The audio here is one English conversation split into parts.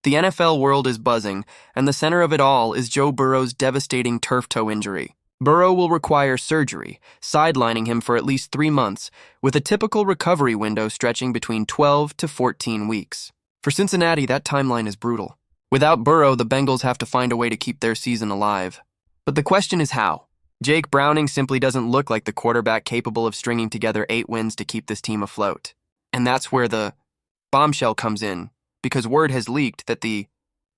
The NFL world is buzzing, and the center of it all is Joe Burrow's devastating turf toe injury. Burrow will require surgery, sidelining him for at least 3 months, with a typical recovery window stretching between 12 to 14 weeks. For Cincinnati, that timeline is brutal. Without Burrow, the Bengals have to find a way to keep their season alive. But the question is how? Jake Browning simply doesn't look like the quarterback capable of stringing together 8 wins to keep this team afloat. And that's where the bombshell comes in, because word has leaked that the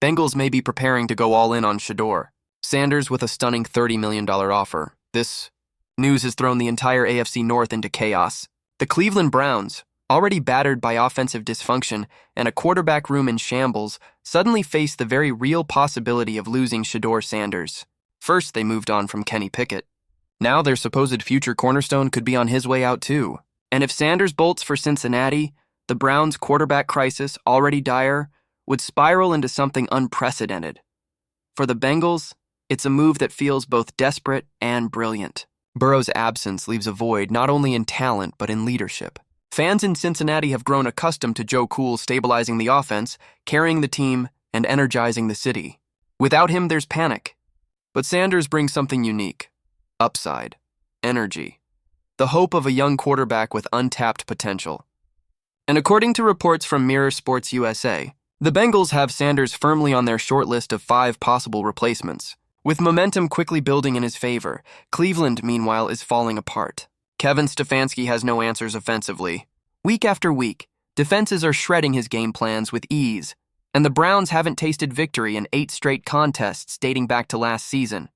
Bengals may be preparing to go all in on Shedeur Sanders with a stunning $30 million offer. This news has thrown the entire AFC North into chaos. The Cleveland Browns, already battered by offensive dysfunction and a quarterback room in shambles, suddenly face the very real possibility of losing Shedeur Sanders. First, they moved on from Kenny Pickett. Now their supposed future cornerstone could be on his way out too. And if Sanders bolts for Cincinnati, the Browns' quarterback crisis, already dire, would spiral into something unprecedented. For the Bengals, it's a move that feels both desperate and brilliant. Burrow's absence leaves a void not only in talent but in leadership. Fans in Cincinnati have grown accustomed to Joe Cool stabilizing the offense, carrying the team, and energizing the city. Without him, there's panic. But Sanders brings something unique. Upside. Energy. The hope of a young quarterback with untapped potential. And according to reports from Mirror Sports USA, the Bengals have Sanders firmly on their short list of 5 possible replacements. With momentum quickly building in his favor, Cleveland, meanwhile, is falling apart. Kevin Stefanski has no answers offensively. Week after week, defenses are shredding his game plans with ease, and the Browns haven't tasted victory in 8 straight contests dating back to last season.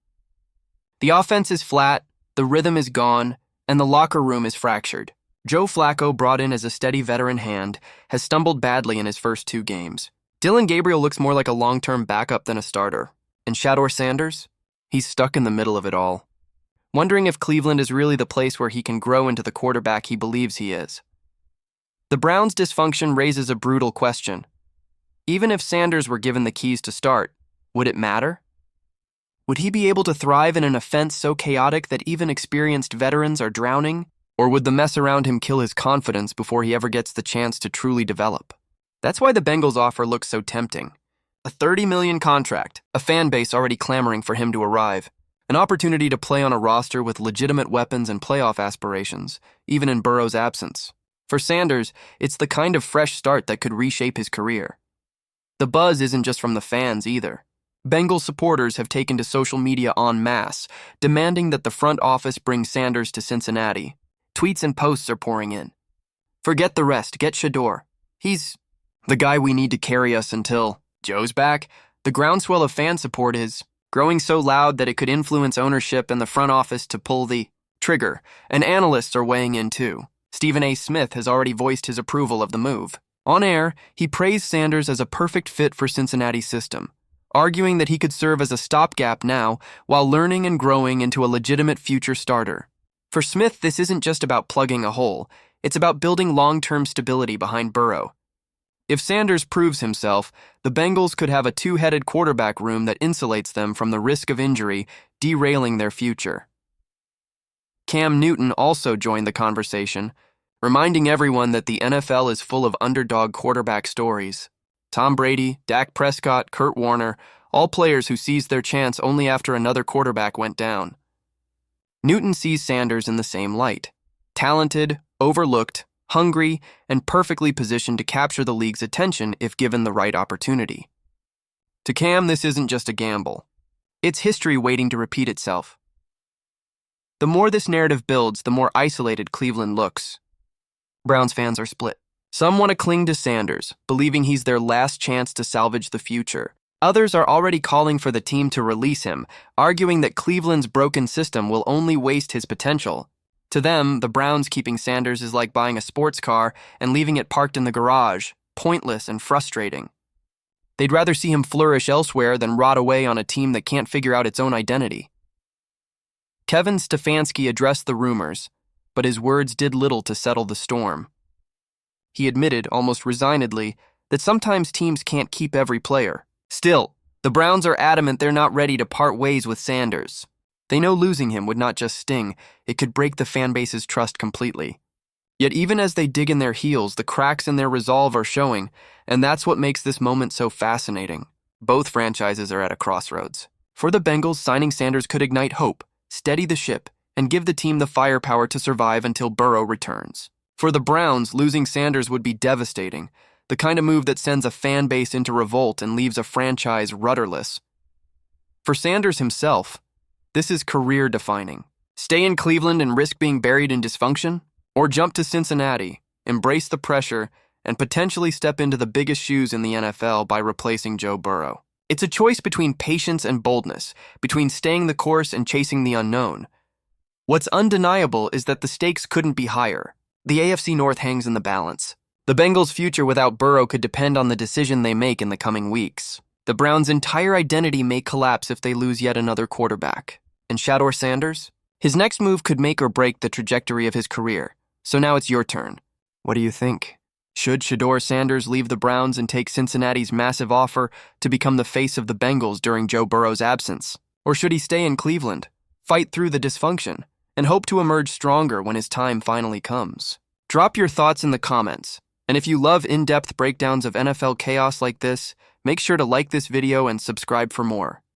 The offense is flat, the rhythm is gone, and the locker room is fractured. Joe Flacco, brought in as a steady veteran hand, has stumbled badly in his first 2 games. Dillon Gabriel looks more like a long-term backup than a starter. And Shedeur Sanders? He's stuck in the middle of it all, wondering if Cleveland is really the place where he can grow into the quarterback he believes he is. The Browns' dysfunction raises a brutal question. Even if Sanders were given the keys to start, would it matter? Would he be able to thrive in an offense so chaotic that even experienced veterans are drowning? Or would the mess around him kill his confidence before he ever gets the chance to truly develop? That's why the Bengals' offer looks so tempting. A $30 million contract, a fan base already clamoring for him to arrive, an opportunity to play on a roster with legitimate weapons and playoff aspirations, even in Burrow's absence. For Sanders, it's the kind of fresh start that could reshape his career. The buzz isn't just from the fans either. Bengals supporters have taken to social media en masse, demanding that the front office bring Sanders to Cincinnati. Tweets and posts are pouring in. Forget the rest, get Shedeur. He's the guy we need to carry us until Joe's back. The groundswell of fan support is growing so loud that it could influence ownership and the front office to pull the trigger, and analysts are weighing in too. Stephen A. Smith has already voiced his approval of the move. On air, he praised Sanders as a perfect fit for Cincinnati's system, arguing that he could serve as a stopgap now while learning and growing into a legitimate future starter. For Smith, this isn't just about plugging a hole, it's about building long-term stability behind Burrow. If Sanders proves himself, the Bengals could have a 2-headed quarterback room that insulates them from the risk of injury, derailing their future. Cam Newton also joined the conversation, reminding everyone that the NFL is full of underdog quarterback stories. Tom Brady, Dak Prescott, Kurt Warner, all players who seized their chance only after another quarterback went down. Newton sees Sanders in the same light. Talented, overlooked, hungry, and perfectly positioned to capture the league's attention if given the right opportunity. To Cam, this isn't just a gamble. It's history waiting to repeat itself. The more this narrative builds, the more isolated Cleveland looks. Browns fans are split. Some want to cling to Sanders, believing he's their last chance to salvage the future. Others are already calling for the team to release him, arguing that Cleveland's broken system will only waste his potential. To them, the Browns keeping Sanders is like buying a sports car and leaving it parked in the garage, pointless and frustrating. They'd rather see him flourish elsewhere than rot away on a team that can't figure out its own identity. Kevin Stefanski addressed the rumors, but his words did little to settle the storm. He admitted, almost resignedly, that sometimes teams can't keep every player. Still, the Browns are adamant they're not ready to part ways with Sanders. They know losing him would not just sting, it could break the fan base's trust completely. Yet even as they dig in their heels, the cracks in their resolve are showing, and that's what makes this moment so fascinating. Both franchises are at a crossroads. For the Bengals, signing Sanders could ignite hope, steady the ship, and give the team the firepower to survive until Burrow returns. For the Browns, losing Sanders would be devastating, the kind of move that sends a fan base into revolt and leaves a franchise rudderless. For Sanders himself, this is career-defining. Stay in Cleveland and risk being buried in dysfunction? Or jump to Cincinnati, embrace the pressure, and potentially step into the biggest shoes in the NFL by replacing Joe Burrow? It's a choice between patience and boldness, between staying the course and chasing the unknown. What's undeniable is that the stakes couldn't be higher. The AFC North hangs in the balance. The Bengals' future without Burrow could depend on the decision they make in the coming weeks. The Browns' entire identity may collapse if they lose yet another quarterback. And Shedeur Sanders? His next move could make or break the trajectory of his career. So now it's your turn. What do you think? Should Shedeur Sanders leave the Browns and take Cincinnati's massive offer to become the face of the Bengals during Joe Burrow's absence? Or should he stay in Cleveland, fight through the dysfunction, and hope to emerge stronger when his time finally comes? Drop your thoughts in the comments. And if you love in-depth breakdowns of NFL chaos like this, make sure to like this video and subscribe for more.